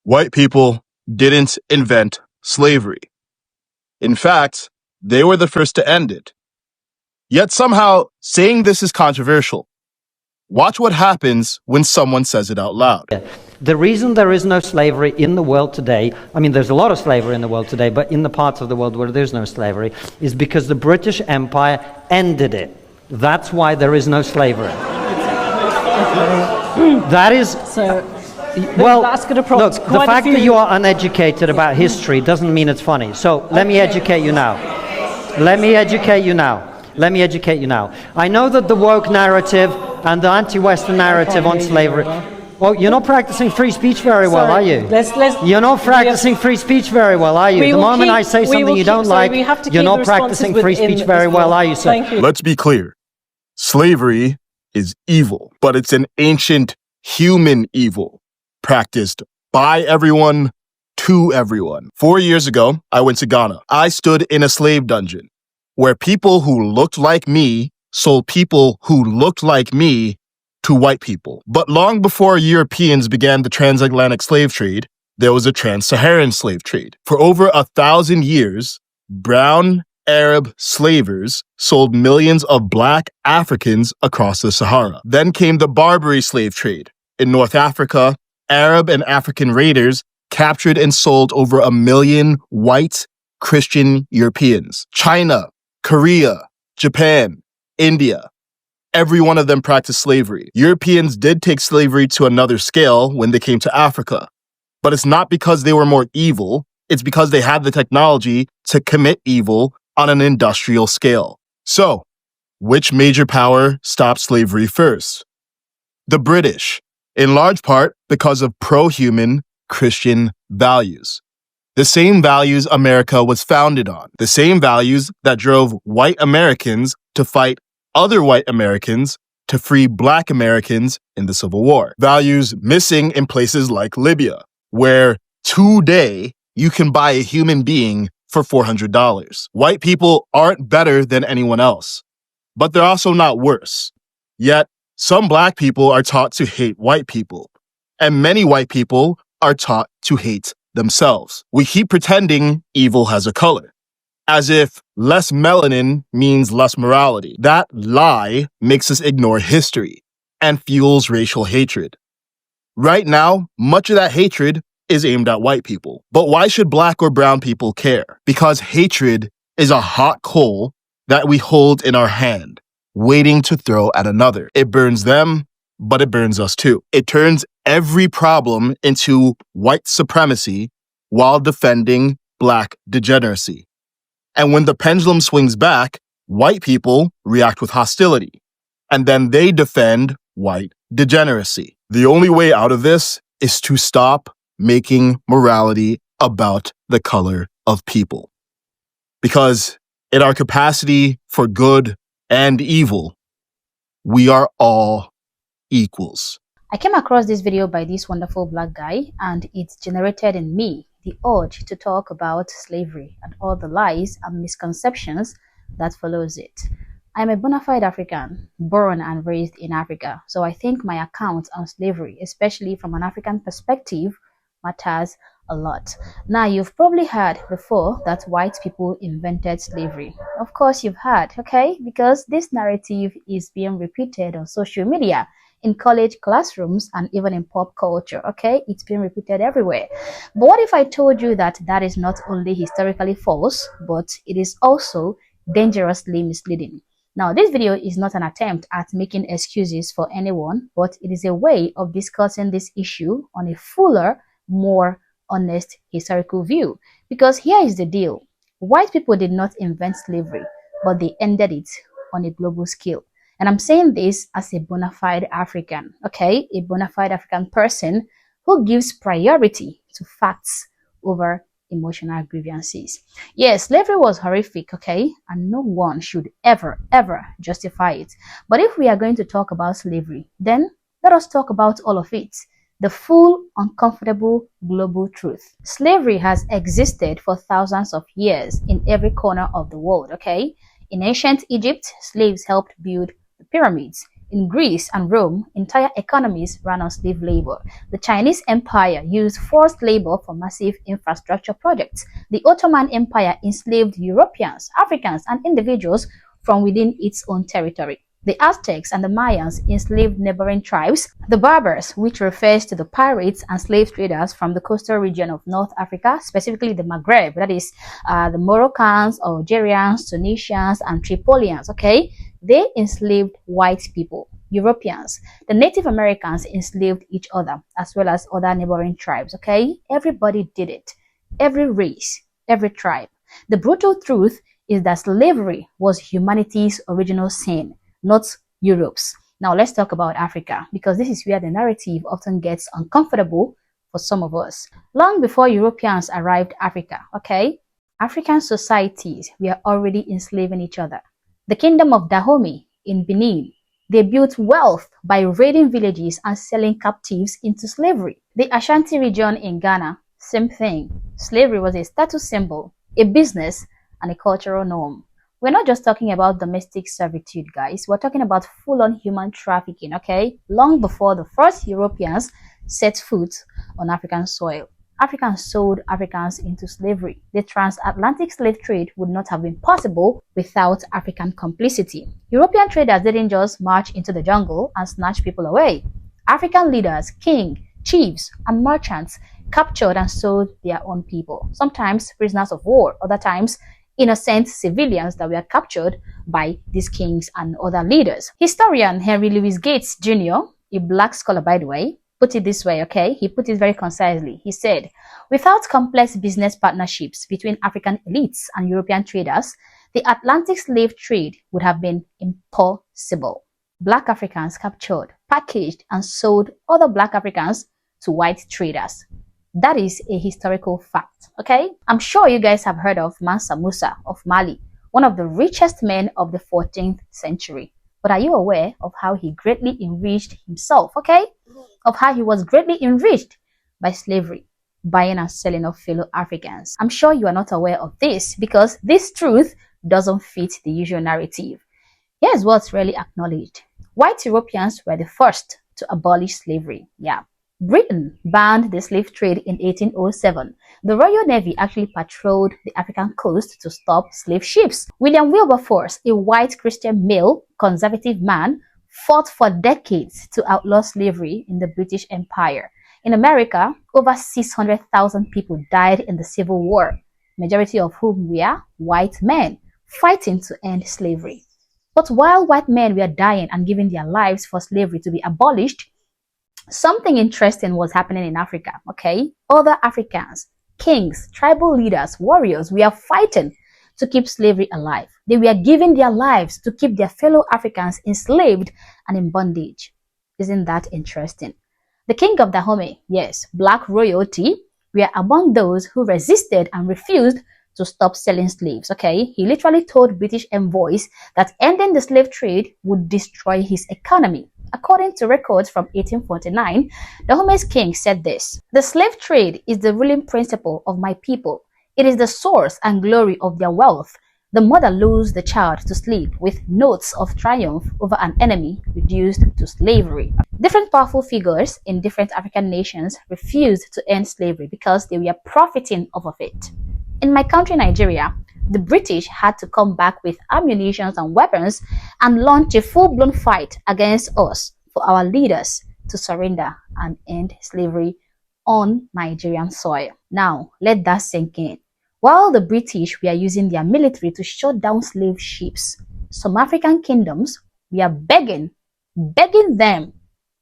White people didn't invent slavery. In fact, they were the first to end it. Yet somehow, saying this is controversial. Watch what happens when someone says it out loud. The reason there is no slavery in the world today, I mean, there's a lot of slavery in the world today, but in the parts of the world where there's no slavery, is because the British Empire ended it. That's why there is no slavery. That is... So, well, that's going to prompt look, the fact that you are uneducated about history doesn't mean it's funny. So let me educate you now. Let me educate you now. I know that the woke narrative and the anti-Western narrative on slavery... Well, you're not practicing free speech very well, are you? You're not practicing free speech very well, are you? The moment I say something you don't like, you're not practicing free speech very well, are you, sir? Let's be clear. Slavery is evil, but it's an ancient human evil practiced by everyone to everyone. 4 years ago, I went to Ghana. I stood in a slave dungeon where people who looked like me sold people who looked like me to white people. But long before Europeans began the transatlantic slave trade, there was a trans-Saharan slave trade. For over 1,000 years, brown Arab slavers sold millions of black Africans across the Sahara. Then came the Barbary slave trade. In North Africa, Arab and African raiders captured and sold over 1 million white Christian Europeans. China, Korea, Japan, India, every one of them practiced slavery. Europeans did take slavery to another scale when they came to Africa. But it's not because they were more evil, it's because they had the technology to commit evil on an industrial scale. So, which major power stopped slavery first? The British, in large part because of pro-human Christian values. The same values America was founded on. The same values that drove white Americans to fight other white Americans to free black Americans in the Civil War. Values missing in places like Libya, where today you can buy a human being for $400. White people aren't better than anyone else, but they're also not worse. Yet, some black people are taught to hate white people, and many white people are taught to hate themselves. We keep pretending evil has a color, as if less melanin means less morality. That lie makes us ignore history and fuels racial hatred. Right now, much of that hatred is aimed at white people. But why should black or brown people care? Because hatred is a hot coal that we hold in our hand, waiting to throw at another. It burns them, but it burns us too. It turns every problem into white supremacy while defending black degeneracy. And when the pendulum swings back, white people react with hostility, and then they defend white degeneracy. The only way out of this is to stop making morality about the color of people. Because in our capacity for good and evil, we are all equals. I came across this video by this wonderful black guy, and it generated in me the urge to talk about slavery and all the lies and misconceptions that follows it. I'm a bona fide African, born and raised in Africa, so I think my account on slavery, especially from an African perspective, matters a lot. Now, you've probably heard before that white people invented slavery. Of course you've heard, okay? Because this narrative is being repeated on social media, in college classrooms, and even in pop culture, okay? It's being repeated everywhere. But what if I told you that that is not only historically false, but it is also dangerously misleading? Now, this video is not an attempt at making excuses for anyone, but it is a way of discussing this issue on a fuller, more honest historical view. Because here is the deal. White people did not invent slavery, but they ended it on a global scale. And I'm saying this as a bona fide African, okay? A bona fide African person who gives priority to facts over emotional grievances. Yes, slavery was horrific, okay? And no one should ever justify it. But if we are going to talk about slavery, then let us talk about all of it. The full, uncomfortable global truth. Slavery has existed for thousands of years in every corner of the world, okay? In ancient Egypt, slaves helped build the pyramids. In Greece and Rome, entire economies ran on slave labor. The Chinese Empire used forced labor for massive infrastructure projects. The Ottoman Empire enslaved Europeans, Africans, and individuals from within its own territory. The Aztecs and the Mayans enslaved neighboring tribes. The Berbers, which refers to the pirates and slave traders from the coastal region of North Africa, specifically the Maghreb, that is the Moroccans, Algerians, Tunisians, and Tripolians, okay? They enslaved white people, Europeans. The Native Americans enslaved each other as well as other neighboring tribes, okay? Everybody did it. Every race, every tribe. The brutal truth is that slavery was humanity's original sin, not Europe's. Now let's talk about Africa, because this is where the narrative often gets uncomfortable for some of us. Long before Europeans arrived Africa, okay, African societies were already enslaving each other. The kingdom of Dahomey in Benin, they built wealth by raiding villages and selling captives into slavery. The Ashanti region in Ghana, same thing. Slavery was a status symbol, a business, and a cultural norm. We're not just talking about domestic servitude, guys. We're talking about full-on human trafficking, okay? Long before the first Europeans set foot on African soil, Africans sold Africans into slavery. The transatlantic slave trade would not have been possible without African complicity. European traders didn't just march into the jungle and snatch people away. African leaders, kings, chiefs, and merchants captured and sold their own people, sometimes prisoners of war, other times innocent civilians that were captured by these kings and other leaders. Historian Henry Louis Gates Jr., a black scholar by the way, put it this way, okay? He put it very concisely. He said, without complex business partnerships between African elites and European traders, the Atlantic slave trade would have been impossible. Black Africans captured, packaged, and sold other black Africans to white traders. That is a historical fact, okay? I'm sure you guys have heard of Mansa Musa of Mali, one of the richest men of the 14th century. But are you aware of how he greatly enriched himself, okay? Of how he was greatly enriched by slavery, buying and selling of fellow Africans. I'm sure you are not aware of this because this truth doesn't fit the usual narrative. Here's what's really acknowledged. White Europeans were the first to abolish slavery, yeah. Britain banned the slave trade in 1807. The Royal Navy actually patrolled the African coast to stop slave ships. William Wilberforce, a white Christian male, conservative man, fought for decades to outlaw slavery in the British Empire. In America, over 600,000 people died in the Civil War, majority of whom were white men fighting to end slavery. But while white men were dying and giving their lives for slavery to be abolished, something interesting was happening in Africa, okay? Other Africans, kings, tribal leaders, warriors were fighting to keep slavery alive. They were giving their lives to keep their fellow Africans enslaved and in bondage. Isn't that interesting? The king of Dahomey, yes, black royalty, were among those who resisted and refused to stop selling slaves, okay? He literally told British envoys that ending the slave trade would destroy his economy. According to records from 1849, Dahomey's king said this: "The slave trade is the ruling principle of my people. It is the source and glory of their wealth. The mother lures the child to sleep with notes of triumph over an enemy reduced to slavery." Different powerful figures in different African nations refused to end slavery because they were profiting off of it. In my country, Nigeria, the British had to come back with ammunition and weapons and launch a full-blown fight against us for our leaders to surrender and end slavery on Nigerian soil. Now, let that sink in. While the British were using their military to shut down slave ships, some African kingdoms were begging them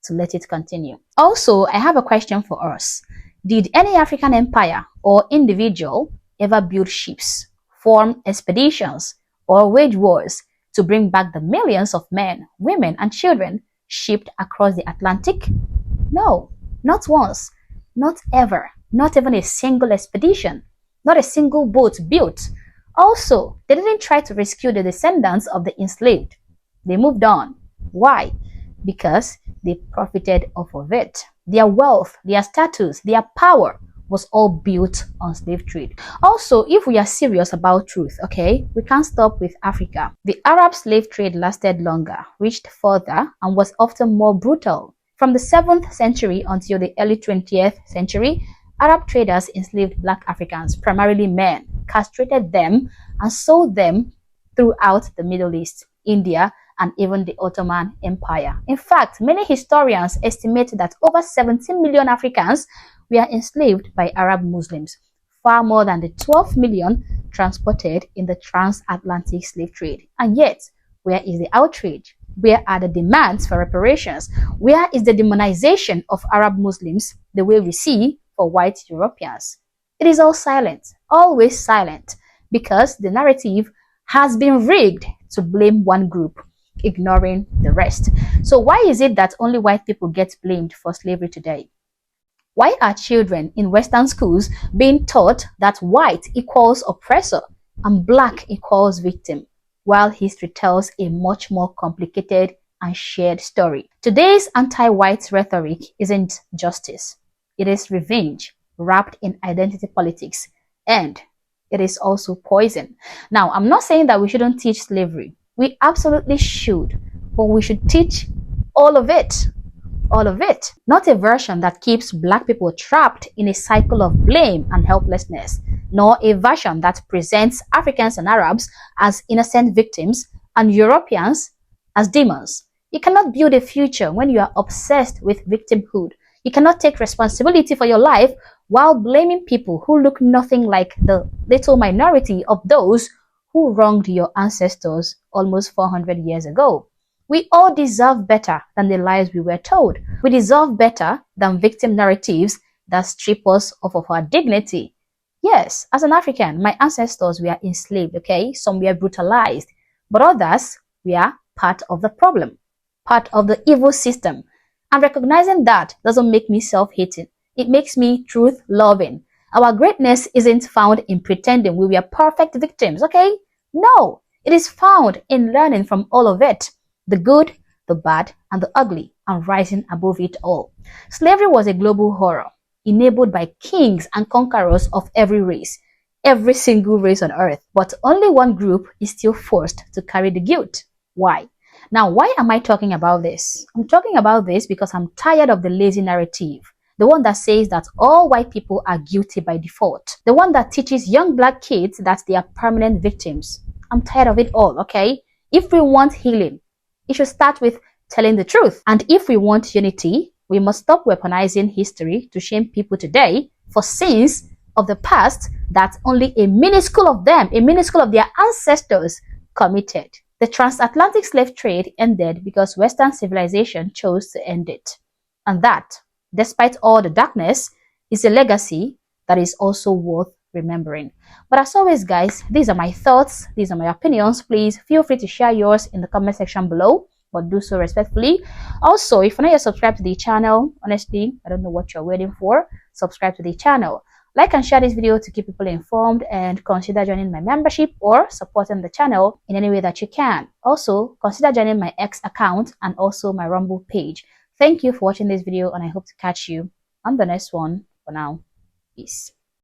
to let it continue. Also, I have a question for us. Did any African empire or individual ever build ships, form expeditions, or wage wars to bring back the millions of men, women, and children shipped across the Atlantic? No, not once, not ever, not even a single expedition, not a single boat built. Also, they didn't try to rescue the descendants of the enslaved. They moved on. Why? Because they profited off of it. Their wealth, their status, their power was all built on slave trade. Also, if we are serious about truth, okay, we can't stop with Africa. The Arab slave trade lasted longer, reached further, and was often more brutal. From the 7th century until the early 20th century, Arab traders enslaved black Africans, primarily men, castrated them, and sold them throughout the Middle East, India, and even the Ottoman Empire. In fact, many historians estimate that over 17 million Africans were enslaved by Arab Muslims, far more than the 12 million transported in the transatlantic slave trade. And yet, where is the outrage? Where are the demands for reparations? Where is the demonization of Arab Muslims the way we see for white Europeans? It is all silent, always silent, because the narrative has been rigged to blame one group, ignoring the rest. So why is it that only white people get blamed for slavery today? Why are children in Western schools being taught that white equals oppressor and black equals victim, while history tells a much more complicated and shared story? Today's anti-white rhetoric isn't justice. It is revenge wrapped in identity politics, and it is also poison. Now, I'm not saying that we shouldn't teach slavery. We absolutely should, but we should teach all of it. All of it. Not a version that keeps black people trapped in a cycle of blame and helplessness, nor a version that presents Africans and Arabs as innocent victims and Europeans as demons. You cannot build a future when you are obsessed with victimhood. You cannot take responsibility for your life while blaming people who look nothing like the little minority of those who wronged your ancestors almost 400 years ago. We all deserve better than the lies we were told. We deserve better than victim narratives that strip us of our dignity. Yes, as an African, my ancestors were enslaved, okay? Some were brutalized, but others were part of the problem, part of the evil system. And recognizing that doesn't make me self-hating. It makes me truth-loving. Our greatness isn't found in pretending we were perfect victims, okay? No, it is found in learning from all of it. The good, the bad, and the ugly, and rising above it all. Slavery was a global horror, enabled by kings and conquerors of every race, every single race on earth. But only one group is still forced to carry the guilt. Why? Now, why am I talking about this? I'm talking about this because I'm tired of the lazy narrative. The one that says that all white people are guilty by default. The one that teaches young black kids that they are permanent victims. I'm tired of it all, okay? If we want healing, it should start with telling the truth. And if we want unity, we must stop weaponizing history to shame people today for sins of the past that only a minuscule of them, a minuscule of their ancestors committed. The transatlantic slave trade ended because Western civilization chose to end it. And that, despite all the darkness, is a legacy that is also worth remembering. But as always, guys, these are my thoughts, these are my opinions. Please feel free to share yours in the comment section below, but do so respectfully. Also, if you're not yet subscribed to the channel, honestly, I don't know what you're waiting for. Subscribe to the channel. Like and share this video to keep people informed, and consider joining my membership or supporting the channel in any way that you can. Also, consider joining my X account and also my Rumble page. Thank you for watching this video, and I hope to catch you on the next one. For now, peace.